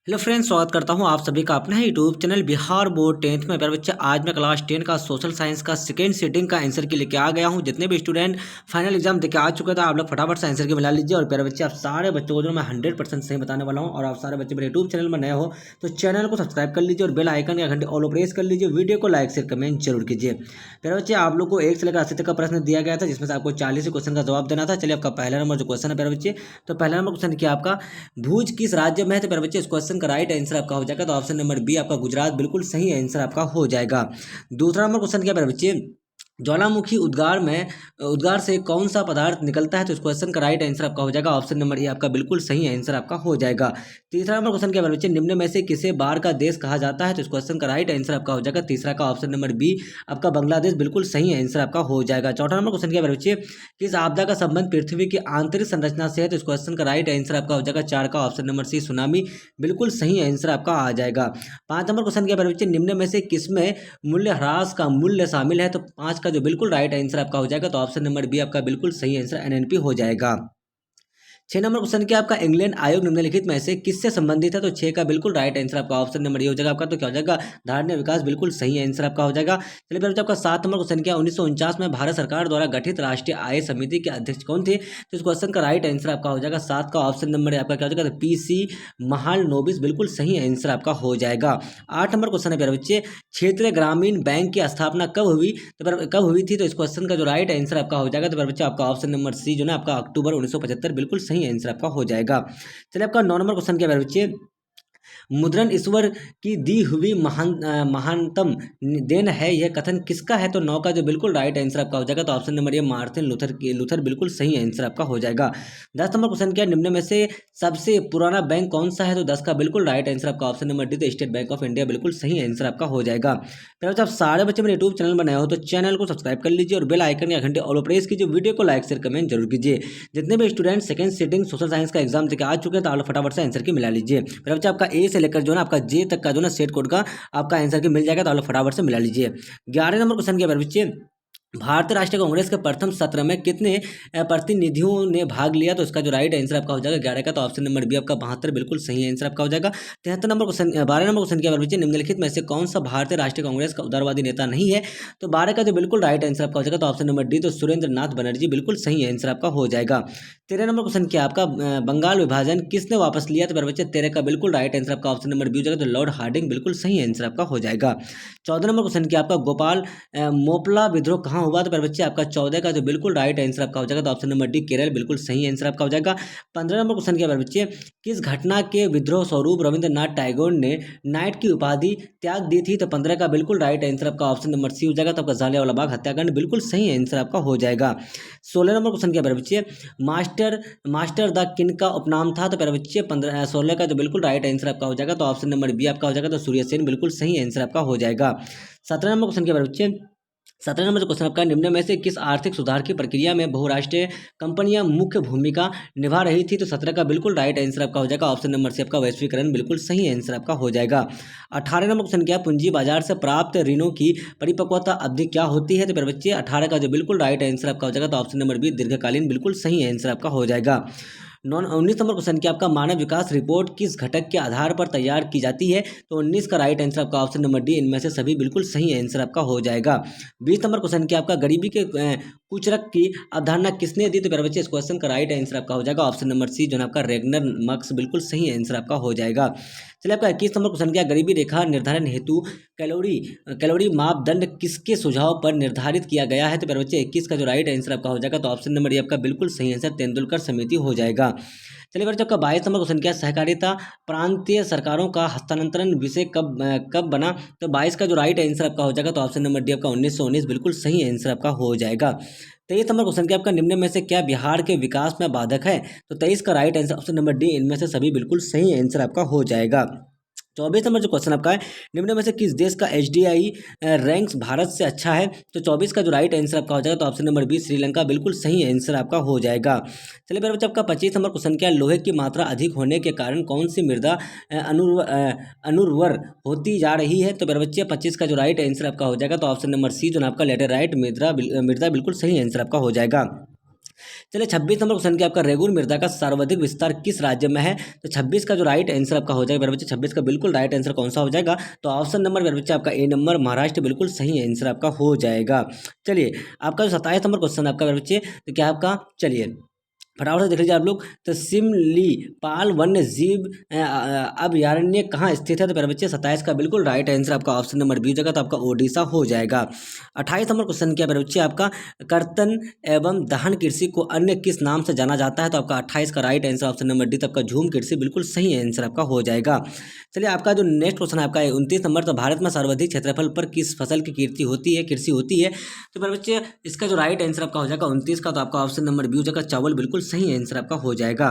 Hello friends, स्वागत करता हूं आप सभी का अपना ही YouTube channel Bihar board 10th में। प्यारे बच्चे, आज मैं क्लास 10 का सोशल साइंस का सेकेंड सीटिंग का आंसर की लेके आ गया हूं। जितने भी स्टूडेंट फाइनल एग्जाम देके आ चुके थे, आप लोग फटाफट से आंसर की मिला लीजिए। और प्यारे बच्चे, आप सारे बच्चों को जो मैं 100% सही बताने वाला हूँ। और आप सारे बच्चे मेरे यूट्यूब चैनल में नए हो तो चैनल को सब्सक्राइब कर लीजिए और बेल आइकन या घंटे ऑल प्रेस कर लीजिए। वीडियो को लाइक शेयर कमेंट जरूर कीजिए। प्यारे बच्चे, आप लोग को 1 से लेकर 80 तक का प्रश्न दिया गया था, जिसमें से आपको 40 क्वेश्चन का जवाब देना था। चलिए, आपका पहला नंबर जो क्वेश्चन है प्यारे बच्चे, तो पहला नंबर क्वेश्चन क्या आपका, भुज किस राज्य में है? तो प्यारे बच्चे, इस क्वेश्चन का राइट आंसर आपका हो जाएगा तो ऑप्शन नंबर बी आपका गुजरात बिल्कुल सही आंसर आपका हो जाएगा। दूसरा नंबर क्वेश्चन क्या प्यारे बच्चे, ज्वालामुखी उद्गार से कौन सा पदार्थ निकलता है? तो इस क्वेश्चन का राइट आंसर आपका हो जाएगा ऑप्शन नंबर ए आपका बिल्कुल सही आंसर आपका हो जाएगा। तीसरा नंबर क्वेश्चन क्या बच्चे, निम्न में से किसे बाढ़ का देश कहा जाता है? तो इस क्वेश्चन का राइट आंसर आपका हो जाएगा तीसरा का ऑप्शन नंबर बी आपका बांग्लादेश बिल्कुल सही आंसर आपका हो जाएगा। चौथा नंबर क्वेश्चन क्या बच्चे, किस आपदा का संबंध पृथ्वी की आंतरिक संरचना से है? तो इस क्वेश्चन का राइट आंसर आपका हो जाएगा 4 का ऑप्शन नंबर सी सुनामी बिल्कुल सही आंसर आपका आ जाएगा। 5 नंबर क्वेश्चन क्या बच्चे, निम्न में से किसमें मूल्य ह्रास का मूल्य शामिल है? तो 5 का जो बिल्कुल राइट आंसर आपका हो जाएगा तो ऑप्शन नंबर बी आपका बिल्कुल सही आंसर एनएनपी हो जाएगा। 6 नंबर क्वेश्चन क्या आपका, इंग्लैंड आयोग निम्नलिखित में से किससे संबंधित है? तो 6 का बिल्कुल राइट आंसर आपका ऑप्शन नंबर ये हो जाएगा आपका, तो क्या हो जाएगा, धारणीय विकास बिल्कुल सही आंसर आपका हो जाएगा। चलिए फिर आपका 7 नंबर क्वेश्चन क्या, 1949 में भारत सरकार द्वारा गठित राष्ट्रीय आय समिति के अध्यक्ष कौन थे? तो इस क्वेश्चन का राइट आंसर आपका हो जाएगा 7 का ऑप्शन नंबर आपका क्या हो जाएगा, पीसी महालनोबिस बिल्कुल सही आंसर आपका हो जाएगा। 8 नंबर क्वेश्चन है प्यारे बच्चे, क्षेत्रीय ग्रामीण बैंक की स्थापना कब हुई? तो कब हुई थी? तो इस क्वेश्चन का जो राइट आंसर आपका हो जाएगा तो प्यारे बच्चे आपका ऑप्शन नंबर सी जो ना आपका अक्टूबर 1975 बिल्कुल सही आंसर आपका हो जाएगा। चलिए, आपका 9 नंबर क्वेश्चन क्या है प्यारे बच्चे, मुद्रण ईश्वर की दी हुई महानतम देन है, यह कथन किसका है? तो 9 का जो बिल्कुल राइट आंसर आपका हो जाएगा तो ऑप्शन नंबर ये मार्टिन लूथर बिल्कुल सही आंसर आपका हो जाएगा। 10 नंबर क्वेश्चन क्या, निम्न में से सबसे पुराना बैंक कौन सा है? तो 10 का बिल्कुल राइट आंसर आपका ऑप्शन नंबर डी तो स्टेट बैंक ऑफ इंडिया बिल्कुल सही आंसर आपका हो जाएगा। फिर आप सारे बच्चे मेरे यूट्यूब चैनल बनाए हो तो चैनल को सब्सक्राइब कर लीजिए और बेल आइकन या घंटे ऑल प्रेस कीजिए। वीडियो को लाइक शेयर कमेंट जरूर कीजिए। जितने भी student second sitting social science का एग्जाम देकर आ चुके हैं तो आप लोग फटाफट से आंसर की मिला लीजिए। फिर बच्चे, आपका ए से लेकर जो ना आपका जे तक का जो ना सेट कोड का आपका आंसर की मिल जाएगा तो आप लोग फटाफट से मिला लीजिए। 11 नंबर क्वेश्चन क्या बच्चे, भारतीय राष्ट्रीय कांग्रेस के प्रथम सत्र में कितने प्रतिनिधियों ने भाग लिया? तो इसका जो राइट आंसर आपका हो जाएगा 11 का तो ऑप्शन नंबर बी आपका 72 बिल्कुल सही आंसर आपका हो जाएगा। 73 नंबर क्वेश्चन 12 नंबर क्वेश्चन क्या बच्चे, निम्नलिखित में से कौन सा भारतीय राष्ट्रीय कांग्रेस का उदारवादी नेता नहीं है? तो 12 का जो बिल्कुल राइट आंसर आपका हो जाएगा तो ऑप्शन नंबर डी तो सुरेंद्र नाथ बनर्जी बिल्कुल सही आंसर आपका हो जाएगा। 13 नंबर क्वेश्चन क्या आपका, बंगाल विभाजन किसने वापस लिया? तो बच्चे 13 का बिल्कुल राइट आंसर आपका ऑप्शन नंबर बी हो जाएगा तो लॉर्ड हार्डिंग बिल्कुल सही आंसर आपका हो जाएगा। 14 नंबर क्वेश्चन क्या आपका, गोपाल मोपला विद्रोह कहाँ हुआ? तो बच्चे आपका 14 का जो बिल्कुल राइट आंसर आपका हो जाएगा तो ऑप्शन नंबर डी केरल बिल्कुल सही आंसर आपका हो जाएगा। 15 नंबर क्वेश्चन क्या बच्चे, किस घटना के विद्रोह स्वरूप रविंद्रनाथ टैगोर ने नाइट की उपाधि त्याग दी थी? तो 15 का बिल्कुल राइट आंसर आपका ऑप्शन नंबर सी हो जाएगा तो आपका जलियांवाला बाग हत्याकांड बिल्कुल सही आंसर आपका हो जाएगा। 16 नंबर क्वेश्चन क्या बच्चे, मास्टर मास्टर द किन का उपनाम था? तो प्यारे बच्चे 16 का जो बिल्कुल राइट आंसर आपका हो जाएगा तो ऑप्शन नंबर बी आपका हो जाएगा तो सूर्य सेन बिल्कुल सही आंसर आपका हो जाएगा। 17 नंबर क्वेश्चन क्या बच्चे, 17 नंबर जो क्वेश्चन आपका, निम्न में से किस आर्थिक सुधार की प्रक्रिया में बहुराष्ट्रीय कंपनियां मुख्य भूमिका निभा रही थी? तो 17 का बिल्कुल राइट आंसर आपका हो जाएगा ऑप्शन नंबर से आपका वैश्वीकरण बिल्कुल सही आंसर आपका हो जाएगा। 18 नंबर क्वेश्चन क्या, पूंजी बाजार से प्राप्त ऋणों की परिपक्वता अवधि क्या होती है? तो मेरे बच्चे 18 का जो बिल्कुल राइट आंसर आपका हो जाएगा तो ऑप्शन नंबर बी दीर्घकालीन बिल्कुल सही आंसर आपका हो जाएगा। 19 नंबर क्वेश्चन क्या आपका, मानव विकास रिपोर्ट किस घटक के आधार पर तैयार की जाती है? तो 19 का राइट आंसर आपका ऑप्शन नंबर डी इनमें से सभी बिल्कुल सही आंसर आपका हो जाएगा। 20 नंबर क्वेश्चन क्या आपका, गरीबी के कुचरक की अवधारणा किसने दी? तो मेरे बच्चे इस क्वेश्चन का राइट आंसर आपका हो जाएगा ऑप्शन नंबर सी जो ना आपका रेगनर मक्स बिल्कुल सही आंसर आपका हो जाएगा। चलिए, आपका 21 नंबर क्वेश्चन क्या, गरीबी रेखा निर्धारण हेतु कैलोरी कैलोरी मापदंड किसके सुझाव पर निर्धारित किया गया है? तो मेरे बच्चे 21 का जो राइट आंसर आपका हो जाएगा तो ऑप्शन नंबर ये आपका बिल्कुल सही आंसर तेंदुलकर समिति हो जाएगा। चलिए बच्चों, आपका 22 नंबर क्वेश्चन क्या, सहकारिता प्रांतीय सरकारों का हस्तांतरण विषय कब बना? तो 22 का जो राइट आंसर आपका हो जाएगा तो ऑप्शन नंबर डी आपका 1919 बिल्कुल सही आंसर आपका हो जाएगा। 23 नंबर क्वेश्चन क्या आपका, निम्न में से क्या बिहार के विकास में बाधक है? तो 23 का right answer option number D इनमें से सभी बिल्कुल सही आंसर आपका हो जाएगा। 24 नंबर जो क्वेश्चन आपका है, निम्न में से किस देश का एचडीआई रैंक्स भारत से अच्छा है? तो 24 का जो राइट आंसर आपका हो जाएगा तो ऑप्शन नंबर बी श्रीलंका बिल्कुल सही आंसर आपका हो जाएगा। चलिए मेरे बच्चे, आपका 25 नंबर क्वेश्चन क्या, लोहे की मात्रा अधिक होने के कारण कौन सी मृदा अनुर्वर होती जा रही है? तो मेरे बच्चे 25 का जो राइट आंसर आपका हो जाएगा तो ऑप्शन नंबर सी जो ना आपका लेटर राइट मृदा मृदा बिल्कुल सही आंसर आपका हो जाएगा। चलिए 26 नंबर क्वेश्चन की आपका रेगुन मृदा का सर्वाधिक विस्तार किस राज्य में है? तो 26 का जो राइट आंसर आपका हो जाएगा मेरे बच्चे, 26 का बिल्कुल राइट आंसर कौन सा हो जाएगा? तो ऑप्शन नंबर मेरे बच्चे आपका ए नंबर महाराष्ट्र बिल्कुल सही आंसर आपका हो जाएगा। चलिए आपका जो 27 नंबर क्वेश्चन आपका मेरे बच्चे, तो क्या आपका, चलिए फटाफट से देख लीजिए आप लोग। तो सिमली पाल वन्य जीव अभयारण्य कहाँ स्थित है? तो मेरे बच्चे 27 का बिल्कुल राइट आंसर आपका ऑप्शन नंबर बी हो जाएगा, तो आपका ओडिशा हो जाएगा। 28 नंबर क्वेश्चन क्या मेरे बच्चे आपका, कर्तन एवं दहन कृषि को अन्य किस नाम से जाना जाता है? तो आपका 28 का right answer option number D, तो आपका झूम कृषि बिल्कुल सही आंसर आपका हो जाएगा। चलिए आपका जो नेक्स्ट क्वेश्चन आपका है 29 नंबर, तो भारत में सर्वाधिक क्षेत्रफल पर किस फसल की कृषि होती है? तो मेरे बच्चे इसका जो राइट आंसर आपका हो जाएगा 29 का, तो आपका ऑप्शन नंबर बी हो जाएगा, चावल बिल्कुल सही आंसर आपका हो जाएगा।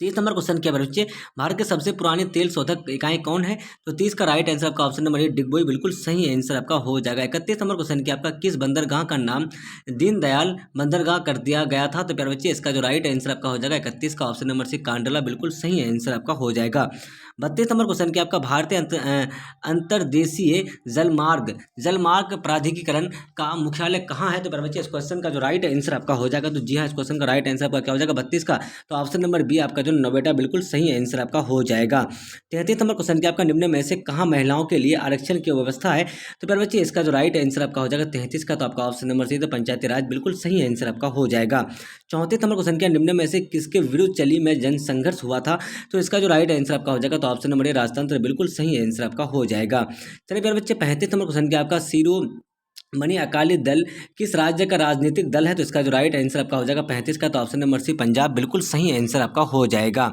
30 नंबर क्वेश्चन क्या है बच्चे, भारत के सबसे पुरानी तेल शोधक इकाई कौन है? तो 30 का राइट आंसर आपका ऑप्शन नंबर ए डिगबोई बिल्कुल सही आंसर आपका हो जाएगा। 31 नंबर क्वेश्चन क्या आपका, किस बंदरगाह का नाम दीनदयाल बंदरगाह कर दिया गया था? तो प्यारे बच्चे इसका जो राइट आंसर आपका हो जाएगा 31 का ऑप्शन नंबर सी कांडला बिल्कुल सही आंसर आपका हो जाएगा। 32 नंबर क्वेश्चन क्या आपका, भारतीय अंतर्देशीय जलमार्ग प्राधिकरण का मुख्यालय कहाँ है? तो प्यारे बच्चे इस क्वेश्चन का जो राइट आंसर आपका हो जाएगा, तो जी हाँ इस क्वेश्चन का राइट आंसर आपका क्या हो जाएगा 32 का, तो ऑप्शन नंबर बी आपका जो नोएडा बिल्कुल सही आंसर आपका हो जाएगा। 33 नंबर क्वेश्चन क्या आपका, निम्न में से कहाँ महिलाओं के लिए आरक्षण की व्यवस्था है? तो प्यारे बच्चे इसका जो राइट आंसर आपका हो जाएगा 33 का, तो आपका ऑप्शन नंबर सी, तो पंचायती राज बिल्कुल सही आंसर आपका हो जाएगा। 34 नंबर क्वेश्चन क्या, निम्न में से किसके विरुद्ध चली में जन संघर्ष हुआ था? तो इसका जो राइट आंसर आपका हो जाएगा, तो ऑप्शन नंबर ए राजतंत्र बिल्कुल सही आंसर आपका हो जाएगा। चलिए प्यारे बच्चे 35 नंबर क्वेश्चन क्या आपका, मणि अकाली दल किस राज्य का राजनीतिक दल है? तो इसका जो राइट आंसर आपका हो जाएगा 35 का, तो ऑप्शन नंबर सी पंजाब बिल्कुल सही आंसर आपका हो जाएगा।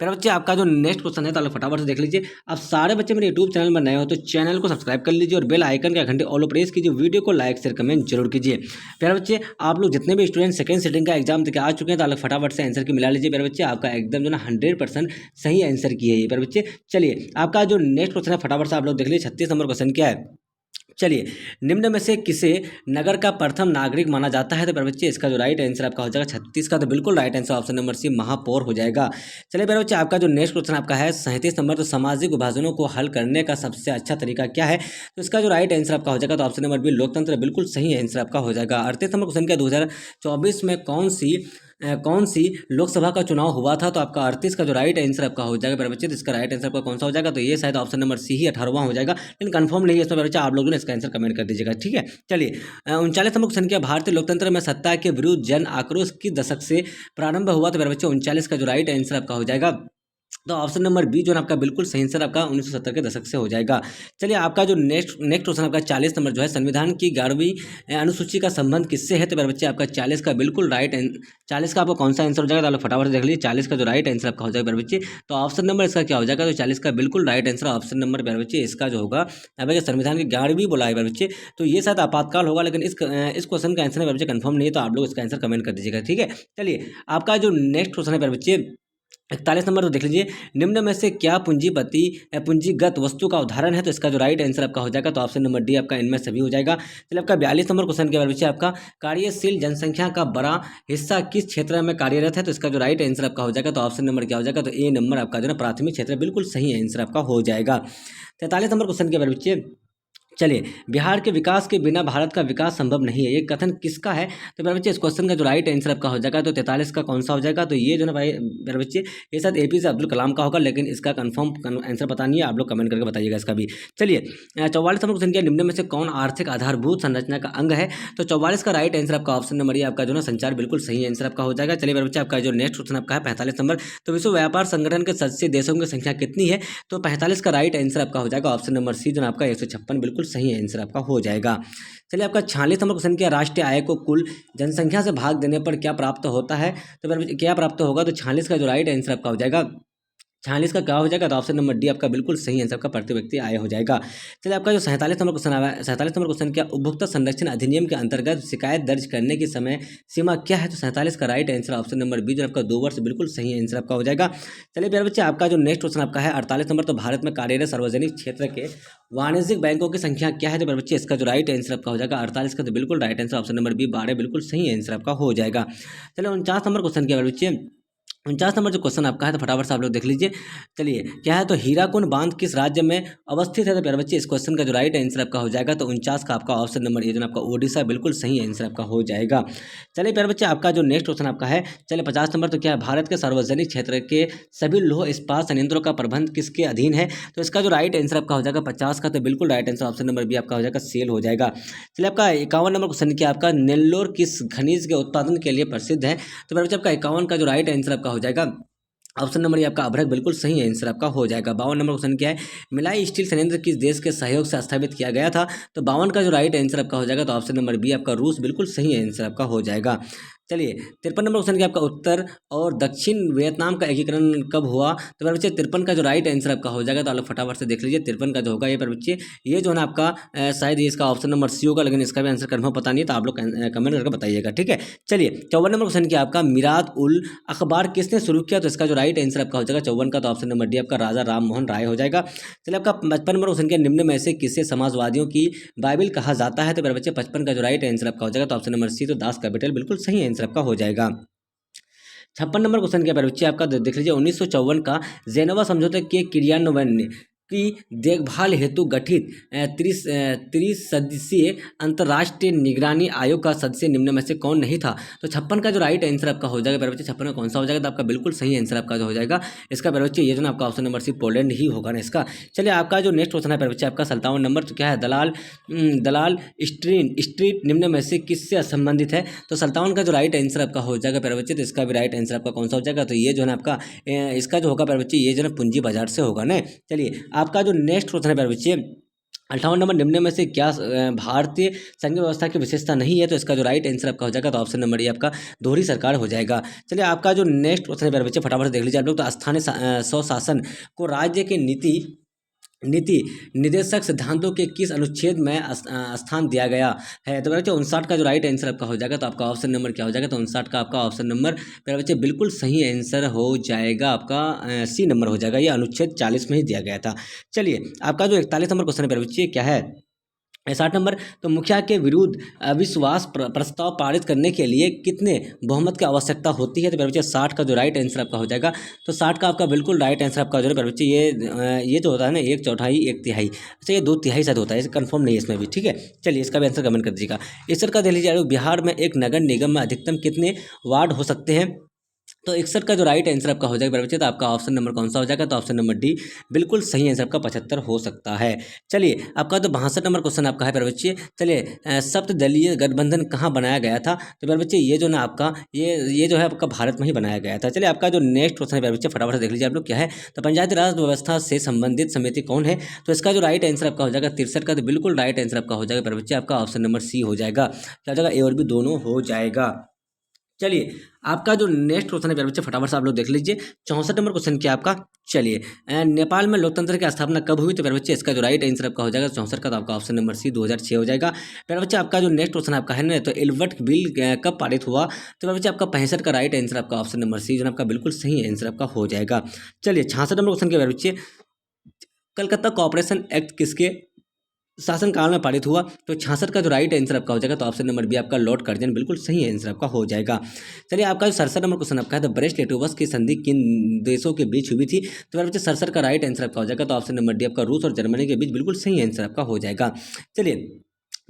फिर बच्चे आपका जो नेक्स्ट क्वेश्चन है, तो फटाफट से देख लीजिए। अब सारे बच्चे मेरे यूट्यूब चैनल में नए हो तो चैनल को सब्सक्राइब कर लीजिए और बेल आइकन का घंटे ऑल प्रेस कीजिए, वीडियो को लाइक शेयर कमेंट जरूर कीजिए। प्यारे बच्चे आप लोग जितने भी स्टूडेंट सेकंड सिटिंग का एग्जाम देकर आ चुके हैं, तो आप लोग फटाफट से आंसर की मिला लीजिए। प्यारे बच्चे आपका एकदम जो ना 100% सही आंसर की है ये। प्यारे बच्चे चलिए आपका जो नेक्स्ट क्वेश्चन है फटाफट से आप लोग देख लीजिए। 36 नंबर क्वेश्चन क्या है, चलिए निम्न में से किसे नगर का प्रथम नागरिक माना जाता है? तो प्यारे बच्चे इसका जो राइट आंसर आपका हो जाएगा 36 का, तो बिल्कुल right answer option number C महापौर हो जाएगा। चलिए प्यारे बच्चे आपका जो नेक्स्ट क्वेश्चन आपका है 37 नंबर, तो सामाजिक विभाजनों को हल करने का सबसे अच्छा तरीका क्या है? तो इसका जो राइट आंसर आपका हो जाएगा, तो ऑप्शन नंबर बी लोकतंत्र बिल्कुल सही आंसर आपका हो जाएगा। 38 नंबर क्वेश्चन क्या, 2024 में कौन सी लोकसभा का चुनाव हुआ था? तो आपका 38 का जो राइट आंसर आपका हो जाएगा प्यारे बच्चे, तो इसका राइट आंसर आपका कौन सा हो जाएगा? तो ये शायद ऑप्शन नंबर सी ही 18वां हो जाएगा, लेकिन कंफर्म नहीं है इसमें बच्चा, आप लोगों ने इसका आंसर कमेंट कर दीजिएगा, ठीक है। चलिए 39 नंबर क्वेश्चन क्या, भारतीय लोकतंत्र में सत्ता के विरुद्ध जन आक्रोश किस दशक से प्रारंभ हुआ? तो प्यारे बच्चे 39 का जो राइट आंसर आपका हो जाएगा, तो ऑप्शन नंबर बी जो आपका बिल्कुल सही आंसर आपका 1970 के दशक से हो जाएगा। चलिए आपका जो नेक्स्ट क्वेश्चन आपका 40 नंबर जो है, संविधान की 11वीं अनुसूची का संबंध किससे है? तो मेरे बच्चे आपका 40 का बिल्कुल राइट 40 का आपका कौन सा आंसर हो जाएगा? तो फटाफट से देख लीजिए 40 का जो राइट आंसर आपका हो जाएगा मेरे बच्चे, तो ऑप्शन नंबर इसका क्या हो जाएगा? तो 40 का बिल्कुल राइट आंसर ऑप्शन नंबर मेरे बच्चे इसका जो होगा, यहाँ संविधान की 11वीं बोला है मेरे बच्चे, तो ये शायद आपातकाल होगा, लेकिन इस क्वेश्चन का आंसर मेरे बच्चे कंफर्म नहीं है, तो आप लोग इसका आंसर कमेंट कर दीजिएगा, ठीक है। चलिए आपका जो नेक्स्ट क्वेश्चन है मेरे बच्चे 41 नंबर, तो देख लीजिए निम्न में से क्या पूंजीगत वस्तु का उदाहरण है? तो इसका जो राइट आंसर आपका हो जाएगा, तो ऑप्शन नंबर डी आपका इनमें सभी हो जाएगा। चलिए आपका 42 नंबर क्वेश्चन के बारे में आपका कार्यशील जनसंख्या का बड़ा हिस्सा किस क्षेत्र में कार्यरत है? तो इसका जो राइट आंसर आपका हो जाएगा, तो ऑप्शन नंबर क्या हो जाएगा? तो ए नंबर आपका जो है प्राथमिक क्षेत्र बिल्कुल सही आंसर आपका हो जाएगा। 43 नंबर क्वेश्चन के बारे में चलिए बिहार के विकास के बिना भारत का विकास संभव नहीं है, ये कथन किसका है? तो मेरे बच्चे इस क्वेश्चन का जो राइट आंसर आपका हो जाएगा, तो 43 का कौन सा हो जाएगा? तो ये जो ना भाई मेरे बच्चे ये शायद APJ अब्दुल कलाम का होगा, लेकिन इसका कंफर्म आंसर पता नहीं है, आप लोग कमेंट करके बताइएगा इसका भी। चलिए 44 नंबर क्वेश्चन क्या, निम्न में से कौन आर्थिक आधारभूत संरचना का अंग है? तो 44 का राइट आंसर आपका ऑप्शन नंबर ये आपका जो ना संचार बिल्कुल सही आंसर आपका हो जाएगा। चलिए मेरे बच्चे आपका जो नेक्स्ट क्वेश्चन आपका है 45 नंबर, तो विश्व व्यापार संगठन के सदस्य देशों की संख्या कितनी है? तो 45 का राइट आंसर आपका हो जाएगा ऑप्शन नंबर सी जो आपका 156 बिल्कुल सही आंसर आपका हो जाएगा। चलिए आपका 46 नंबर क्वेश्चन क्या, राष्ट्रीय आय को कुल जनसंख्या से भाग देने पर क्या प्राप्त होता है? तो क्या प्राप्त होगा? तो 46 का जो राइट आंसर आपका हो जाएगा 46 का क्या हो जाएगा? तो ऑप्शन नंबर डी आपका बिल्कुल सही आंसर आपका प्रति व्यक्ति आय हो जाएगा। चलिए आपका जो 47 नंबर क्वेश्चन आया है, 47 नंबर क्वेश्चन क्या, उपभोक्ता संरक्षण अधिनियम के अंतर्गत शिकायत दर्ज करने की समय सीमा क्या है? तो 47 का right answer option number B जो आपका 2 वर्ष बिल्कुल सही आंसर आपका हो जाएगा। चलिए प्यारे बच्चे आपका जो नेक्स्ट क्वेश्चन आपका है 48 नंबर, तो भारत में कार्यरत सार्वजनिक क्षेत्र के वाणिज्यिक बैंकों की संख्या क्या है? तो प्यारे बच्चे इसका जो राइट आंसर आपका हो जाएगा 48 का, तो बिल्कुल right answer option number B 12 बिल्कुल सही आंसर आपका हो जाएगा। चलिए 49 नंबर क्वेश्चन क्या बच्चे, 49 नंबर जो क्वेश्चन आपका है तो फटाफट से आप लोग देख लीजिए। चलिए क्या है, तो हीराकुंड बांध किस राज्य में अवस्थित है? तो प्यारे बच्चे इस क्वेश्चन का जो राइट आंसर आपका हो जाएगा तो 49 का आपका ऑप्शन नंबर ये जो आपका ओडिशा बिल्कुल सही आंसर आपका हो जाएगा। चलिए प्यारे बच्चे आपका जो नेक्स्ट क्वेश्चन आपका है, चलिए 50 नंबर, तो क्या है, भारत के सार्वजनिक क्षेत्र के सभी लौह इस्पात संयंत्रों का प्रबंध किसके अधीन है? तो इसका जो राइट आंसर आपका हो जाएगा 50 का, तो बिल्कुल right answer option number B आपका हो जाएगा, सेल हो जाएगा। चलिए आपका 51 नंबर क्वेश्चन क्या आपका, नेल्लोर किस खनिज के उत्पादन के लिए प्रसिद्ध है? तो प्यारे बच्चे आपका 51 का जो राइट आंसर आपका हो जाएगा ऑप्शन नंबर ये आपका अभ्रक बिल्कुल सही आंसर आपका हो जाएगा। 52 नंबर क्वेश्चन क्या है, मिलाई स्टील संयंत्र किस देश के सहयोग से स्थापित किया गया था? तो 52 का जो राइट आंसर आपका हो जाएगा तो ऑप्शन नंबर बी आपका रूस बिल्कुल सही आंसर आपका हो जाएगा। चलिए 53 नंबर क्वेश्चन क्या आपका, उत्तर और दक्षिण वियतनाम का एकीकरण कब हुआ? तो मेरे बच्चे 53 का जो राइट आंसर आपका हो जाएगा तो आप लोग फटाफट से देख लीजिए। 53 का जो होगा ये पर बच्चे ये जो है ना आपका शायद ये इसका ऑप्शन नंबर सी होगा, लेकिन इसका भी आंसर कन्फर्म पता नहीं है, तो आप लोग कमेंट करके बताइएगा, ठीक है। चलिए 54 नंबर क्वेश्चन क्या आपका, मिरात उल अखबार किसने शुरू किया? तो इसका जो राइट आंसर आपका हो जाएगा 54 का, तो ऑप्शन नंबर डी आपका राजा राम मोहन राय हो जाएगा। चलिए आपका 55 नंबर क्वेश्चन क्या, निम्न में से किसे समाजवादियों की बाइबिल कहा जाता है? तो मेरे बच्चे 55 का जो राइट आंसर आपका हो जाएगा तो ऑप्शन नंबर सी, तो दास कैपिटल बिल्कुल सही आंसर आपका हो जाएगा। 56 नंबर क्वेश्चन क्या बच्चे आपका देख लीजिए, 1954 का जेनेवा समझौते के क्रियान्वयन की देखभाल हेतु गठित त्रिसदस्यीय अंतर्राष्ट्रीय निगरानी आयोग का सदस्य निम्न में से कौन नहीं था? तो 56 का जो राइट आंसर आपका हो जाएगा बच्चे, 56 का कौन सा हो जाएगा? तो आपका बिल्कुल सही आंसर आपका जो हो जाएगा इसका बच्चे ये जो ना आपका ऑप्शन नंबर सी पोलैंड ही होगा ना इसका। चलिए आपका जो नेक्स्ट क्वेश्चन है बच्चे आपका 57 नंबर, तो क्या है, दलाल स्ट्रीट निम्न में से किससे संबंधित है? तो 57 का जो राइट आंसर आपका हो जाएगा प्यारे बच्चे, तो इसका भी राइट आंसर आपका कौन सा हो जाएगा? तो ये जो है ना आपका इसका जो होगा प्यारे बच्चे ये जो है पूंजी बाजार से होगा ना। चलिए आपका जो नेक्स्ट क्वेश्चन है प्यारे बच्चे 58 नंबर, निम्न में से क्या भारतीय संघ व्यवस्था की विशेषता नहीं है? तो इसका जो राइट आंसर आपका हो जाएगा तो ऑप्शन नंबर ये आपका दोहरी सरकार हो जाएगा। चलिए आपका जो नेक्स्ट क्वेश्चन है प्यारे बच्चे फटाफट से देख लीजिए आप लोग, तो स्थानीय स्वशासन को राज्य के नीति निदेशक सिद्धांतों के किस अनुच्छेद में स्थान दिया गया है? तो बच्चे 59 का जो राइट आंसर आपका हो जाएगा तो आपका ऑप्शन नंबर क्या हो जाएगा? तो 59 का आपका ऑप्शन नंबर मेरे बच्चे बिल्कुल सही आंसर हो जाएगा, आपका सी नंबर हो जाएगा। ये अनुच्छेद 40 में ही दिया गया था। चलिए आपका जो 41 नंबर क्वेश्चन है मेरे बच्चे क्या है, 60 नंबर, तो मुखिया के विरुद्ध अविश्वास प्रस्ताव पारित करने के लिए कितने बहुमत की आवश्यकता होती है? तो बच्चे 60 का जो राइट आंसर आपका हो जाएगा तो 60 का आपका बिल्कुल राइट आंसर आपका हो जाएगा बच्चे। ये जो होता है ना 1/4 1/3, अच्छा ये 2/3 शायद होता है, कंफर्म नहीं है इसमें भी, ठीक है। चलिए इसका भी आंसर कमेंट कर दीजिएगा। इस का देख लीजिए, बिहार में एक नगर निगम में अधिकतम कितने वार्ड हो सकते हैं? तो 61 का जो राइट आंसर आपका हो जाएगा बच्चे, तो आपका ऑप्शन नंबर कौन सा हो जाएगा? तो ऑप्शन नंबर डी बिल्कुल सही आंसर आपका 75 हो सकता है। चलिए आपका तो 62 नंबर क्वेश्चन आपका है बच्चे। चलिए सप्तदलीय गठबंधन कहाँ बनाया गया था? तो बच्चे ये जो ना आपका ये जो है आपका भारत में ही बनाया गया था। चलिए आपका जो नेक्स्ट क्वेश्चन है बच्चे फटाफट से देख लीजिए आप लोग क्या है, तो पंचायती राज व्यवस्था से संबंधित समिति कौन है? तो इसका जो राइट आंसर आपका हो जाएगा 63 का, तो बिल्कुल राइट आंसर आपका हो जाएगा बच्चे, आपका ऑप्शन नंबर सी हो जाएगा। क्या हो जाएगा? ए और बी दोनों हो जाएगा। चलिए आपका जो नेक्स्ट क्वेश्चन है प्यारे बच्चे फटाफट से आप लोग देख लीजिए। 64 नंबर क्वेश्चन क्या आपका, चलिए नेपाल में लोकतंत्र की स्थापना कब हुई? तो प्यारे बच्चे इसका जो राइट आंसर आपका हो जाएगा 64 का, तो आपका ऑप्शन नंबर सी 2006 हो जाएगा। प्यारे बच्चे आपका जो नेक्स्ट क्वेश्चन आपका है ना, तो एल्बर्ट बिल कब पारित हुआ? तो प्यारे बच्चे आपका 65 का राइट आंसर आपका ऑप्शन नंबर सी जो आपका बिल्कुल सही आंसर आपका हो जाएगा। चलिए 66 नंबर क्वेश्चन के प्यारे बच्चे, कलकत्ता कॉर्पोरेशन एक्ट किसके शासनकाल में पारित हुआ? तो 66 का जो राइट आंसर आपका हो जाएगा तो ऑप्शन नंबर बी आपका लॉर्ड कर्जन बिल्कुल सही आंसर आपका हो जाएगा। चलिए आपका जो 67 नंबर क्वेश्चन आपका है, तो ब्रेस्ट लिटोवस की संधि किन देशों के बीच हुई थी? तो मेरे बच्चे 67 का राइट आंसर आपका हो जाएगा तो ऑप्शन नंबर डी आपका रूस और जर्मनी के बीच बिल्कुल सही आंसर आपका हो जाएगा। चलिए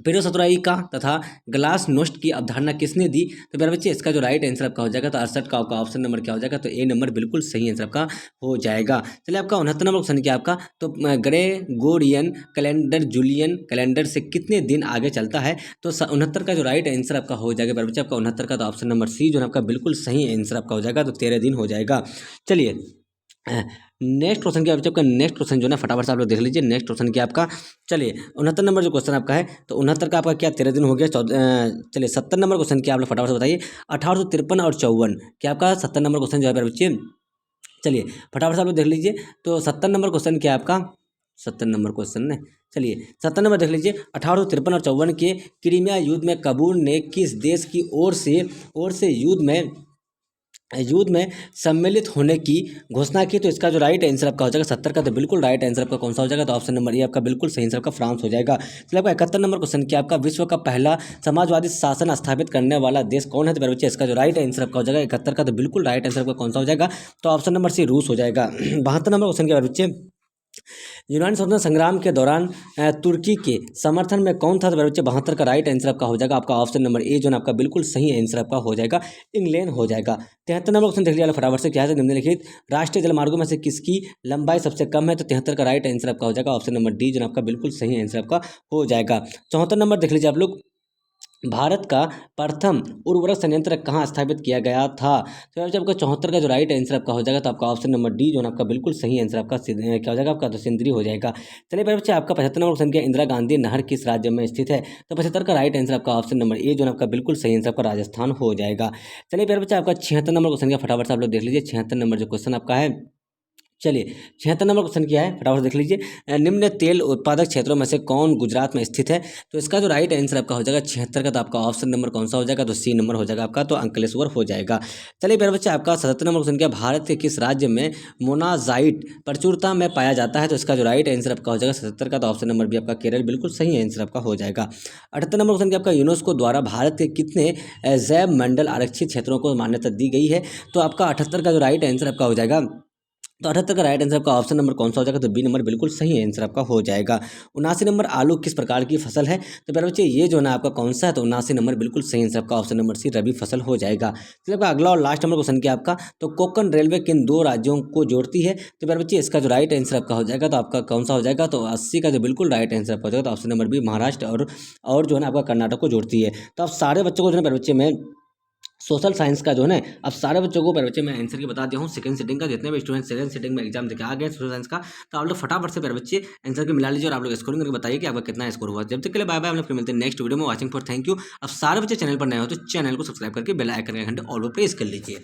पेरोसतुराई का तथा ग्लास नोस्ट की अवधारणा किसने दी? तो मेरे बच्चे इसका जो राइट आंसर आपका हो जाएगा तो 68 का आपका ऑप्शन नंबर क्या हो जाएगा? तो ए नंबर बिल्कुल सही आंसर आपका हो जाएगा। चलिए आपका 69 नंबर क्वेश्चन क्या आपका, तो ग्रेगोरियन कैलेंडर जूलियन कैलेंडर से कितने दिन आगे चलता है? तो 69 का जो राइट आंसर आपका हो जाएगा मेरे बच्चे, आपका 69 का तो ऑप्शन नंबर सी जो आपका बिल्कुल सही आंसर आपका हो जाएगा, तो 13 दिन हो जाएगा। चलिए नेक्स्ट क्वेश्चन क्या आपका, नेक्स्ट क्वेश्चन जो ना फटाफट से आप लोग देख लीजिए। नेक्स्ट क्वेश्चन क्या आपका, चलिए 69 नंबर जो क्वेश्चन आपका है, तो 69 का आपका क्या 13 दिन हो गया। चलिए 70 नंबर क्वेश्चन क्या आप लोग फटाफट से बताइए। 1853 और 54 क्या आपका 70 नंबर क्वेश्चन जो है मेरे बच्चे, चलिए फटाफट से आप लोग देख लीजिए। तो 70 नंबर क्वेश्चन क्या आपका, 70 नंबर क्वेश्चन ने, चलिए 70 नंबर देख लीजिए। 1853 और 54 के क्रीमिया युद्ध में कबूल ने किस देश की ओर से युद्ध में युद्ध में सम्मिलित होने की घोषणा की। तो इसका जो राइट आंसर आपका हो जाएगा 70 का, तो बिल्कुल राइट आंसर आपका कौन सा हो जाएगा, तो ऑप्शन नंबर ए आपका बिल्कुल सही आंसर आपका फ्रांस हो जाएगा। चलिए आपका 71 नंबर क्वेश्चन क्या, आपका विश्व का पहला समाजवादी शासन स्थापित करने वाला देश कौन है। तो मेरे बच्चे इसका जो राइट आंसर आपका हो जाएगा 71 का, तो बिल्कुल राइट आंसर आपका कौन सा हो जाएगा, तो ऑप्शन नंबर सी रूस हो जाएगा। 72 नंबर क्वेश्चन क्या बच्चे, यूनानी स्वतंत्रता संग्राम के दौरान तुर्की के समर्थन में कौन था। तो मेरे बच्चे 72 का राइट आंसर आपका हो जाएगा आपका ऑप्शन नंबर ए, जो आपका बिल्कुल सही आंसर आपका हो जाएगा, इंग्लैंड हो जाएगा। 73 नंबर क्वेश्चन देख लिया फटाफट से, क्या है निम्नलिखित राष्ट्रीय जलमार्गों में से किसकी लंबाई सबसे कम है। तो 73 का राइट आंसर आपका हो जाएगा ऑप्शन नंबर डी, जो आपका बिल्कुल सही आंसर आपका हो जाएगा। 74 नंबर देख लीजिए आप लोग, भारत का प्रथम उर्वरक संयंत्र कहाँ स्थापित किया गया था। तो आपका 74 का जो राइट आंसर आपका हो जाएगा, तो आपका ऑप्शन नंबर डी, जो आपका बिल्कुल सही आंसर आपका क्या हो जाएगा आपका, तो सिंदरी हो जाएगा। चलिए मेरे बच्चे आपका 75 नंबर क्वेश्चन क्या, इंदिरा गांधी नहर किस राज्य में स्थित है। तो 75 का राइट आंसर आपका ऑप्शन नंबर ए, जो आपका बिल्कुल सही आंसर आपका राजस्थान हो जाएगा। चलिए मेरे बच्चे आपका 76 नंबर क्वेश्चन क्या, फटाफट से आप लोग देख लीजिए 76 नंबर जो क्वेश्चन आपका है। चलिए 76 नंबर क्वेश्चन क्या है, फटाफट देख लीजिए, निम्न तेल उत्पादक क्षेत्रों में से कौन गुजरात में स्थित है। तो इसका जो राइट आंसर आपका हो जाएगा 76 का, तो आपका ऑप्शन नंबर कौन सा हो जाएगा, तो सी नंबर हो जाएगा आपका, तो अंकलेश्वर हो जाएगा। चलिए मेरे बच्चे आपका 77 नंबर क्वेश्चन क्या, भारत के किस राज्य में मोनाजाइट प्रचुरता में पाया जाता है। तो इसका जो राइट आंसर आपका हो जाएगा 77 का, तो ऑप्शन नंबर बी आपका केरल बिल्कुल सही आंसर आपका हो जाएगा। 78 नंबर क्वेश्चन क्या, आपका यूनेस्को द्वारा भारत के कितने जैव मंडल आरक्षित क्षेत्रों को मान्यता दी गई है। तो आपका 78 का जो राइट आंसर आपका हो जाएगा, तो 78 का राइट आंसर आपका ऑप्शन नंबर कौन सा हो जाएगा, तो बी नंबर बिल्कुल सही आंसर आपका हो जाएगा। 79 नंबर, आलू किस प्रकार की फसल है। तो मेरे बच्चे ये जो ना आपका कौन सा है, तो 79 नंबर बिल्कुल सही आंसर आपका ऑप्शन नंबर सी रबी फसल हो जाएगा। चलिए आपका अगला और लास्ट नंबर क्वेश्चन क्या आपका, तो कोंकण रेलवे किन दो राज्यों को जोड़ती है। तो मेरे बच्चे इसका जो राइट आंसर आपका हो जाएगा, तो आपका कौन सा हो जाएगा, तो 80 का जो बिल्कुल राइट आंसर आपका हो जाएगा, तो ऑप्शन नंबर बी महाराष्ट्र और जो है ना आपका कर्नाटक को जोड़ती है। तो आप सारे बच्चों को जो है मेरे बच्चे में सोशल साइंस का जो है ना, अब सारे बच्चों को मेरे बच्चे मैं आंसर की बता दिया हूँ। सेकंड सिटिंग का जितने भी स्टूडेंट सेकंड सिटिंग में एग्जाम देके आ गए सोशल साइंस का, तो आप लोग फटाफट से मेरे बच्चे आंसर की मिला लीजिए और आप लोग स्कोरिंग करके बताइए कि आपका कितना स्कोर हुआ। जब तक के लिए बाय बाय, हम लोग फिर मिलते हैं नेक्स्ट वीडियो में। Watching for thank you. अब सारे बच्चे चैनल पर नए हो तो चैनल को सब्सक्राइब करके बेल आइकन का घंटे ऑल पर प्रेस कर लीजिए।